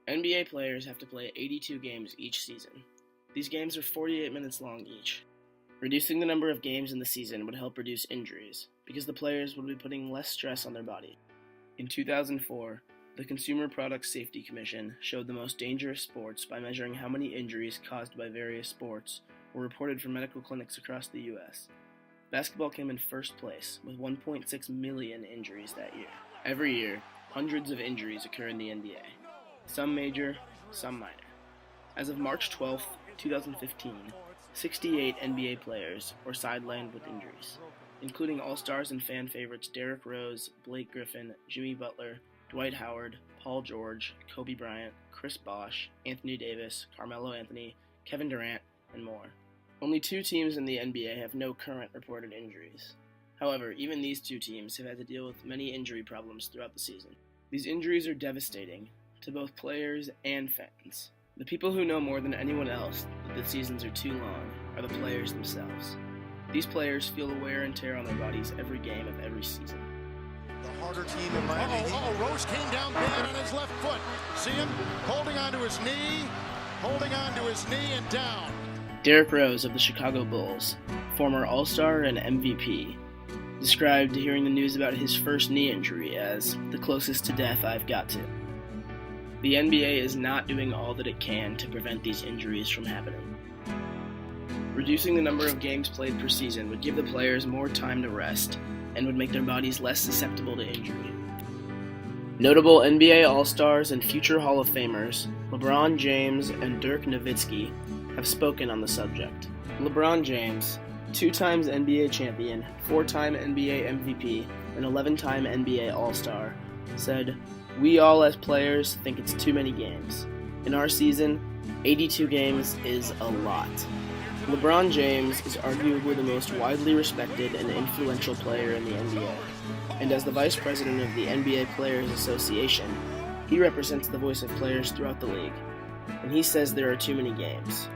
NBA players have to play 82 games each season. These games are 48 minutes long each. Reducing the number of games in the season would help reduce injuries, because the players would be putting less stress on their body. In 2004, the Consumer Product Safety Commission showed the most dangerous sports by measuring how many injuries caused by various sports were reported from medical clinics across the U.S. Basketball came in first place, with 1.6 million injuries that year. Every year, hundreds of injuries occur in the NBA. Some major, some minor. As of March 12, 2015, 68 NBA players were sidelined with injuries, including all-stars and fan favorites Derrick Rose, Blake Griffin, Jimmy Butler, Dwight Howard, Paul George, Kobe Bryant, Chris Bosh, Anthony Davis, Carmelo Anthony, Kevin Durant, and more. Only 2 teams in the NBA have no current reported injuries. However, even these 2 teams have had to deal with many injury problems throughout the season. These injuries are devastating to both players and fans. The people who know more than anyone else that the seasons are too long are the players themselves. These players feel the wear and tear on their bodies every game of every season. The harder team in Miami. Rose came down bad on his left foot. See him holding onto his knee and down. Derrick Rose of the Chicago Bulls, former All-Star and MVP, described hearing the news about his first knee injury as the closest to death I've got to. The NBA is not doing all that it can to prevent these injuries from happening. Reducing the number of games played per season would give the players more time to rest and would make their bodies less susceptible to injury. Notable NBA All-Stars and future Hall of Famers, LeBron James and Dirk Nowitzki, have spoken on the subject. LeBron James, 2 times NBA champion, 4-time NBA MVP, and 11-time NBA All-Star, said, "We all as players think it's too many games. In our season, 82 games is a lot." LeBron James is arguably the most widely respected and influential player in the NBA, and as the vice president of the NBA Players Association, he represents the voice of players throughout the league, and he says there are too many games.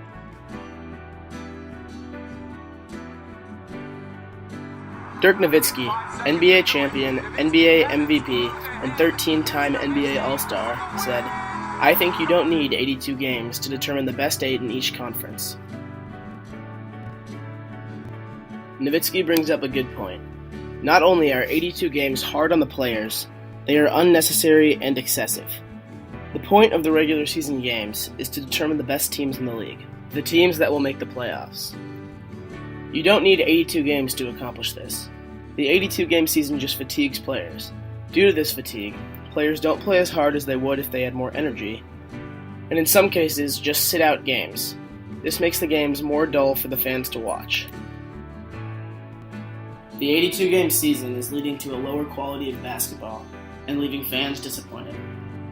Dirk Nowitzki, NBA champion, NBA MVP, and 13-time NBA All-Star, said, "I think you don't need 82 games to determine the best 8 in each conference." Nowitzki brings up a good point. Not only are 82 games hard on the players, they are unnecessary and excessive. The point of the regular season games is to determine the best teams in the league, the teams that will make the playoffs. You don't need 82 games to accomplish this. The 82-game season just fatigues players. Due to this fatigue, players don't play as hard as they would if they had more energy, and in some cases just sit out games. This makes the games more dull for the fans to watch. The 82-game season is leading to a lower quality of basketball and leaving fans disappointed.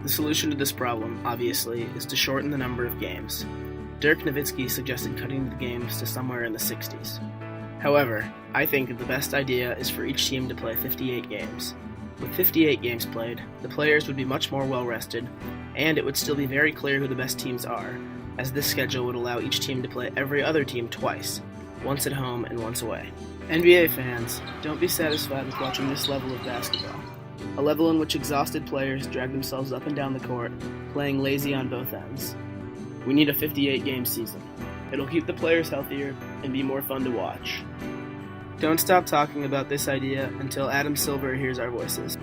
The solution to this problem, obviously, is to shorten the number of games. Dirk Nowitzki suggested cutting the games to somewhere in the 60s. However, I think the best idea is for each team to play 58 games. With 58 games played, the players would be much more well-rested, and it would still be very clear who the best teams are, as this schedule would allow each team to play every other team twice, once at home and once away. NBA fans, don't be satisfied with watching this level of basketball, a level in which exhausted players drag themselves up and down the court, playing lazy on both ends. We need a 58-game season. It'll keep the players healthier and be more fun to watch. Don't stop talking about this idea until Adam Silver hears our voices.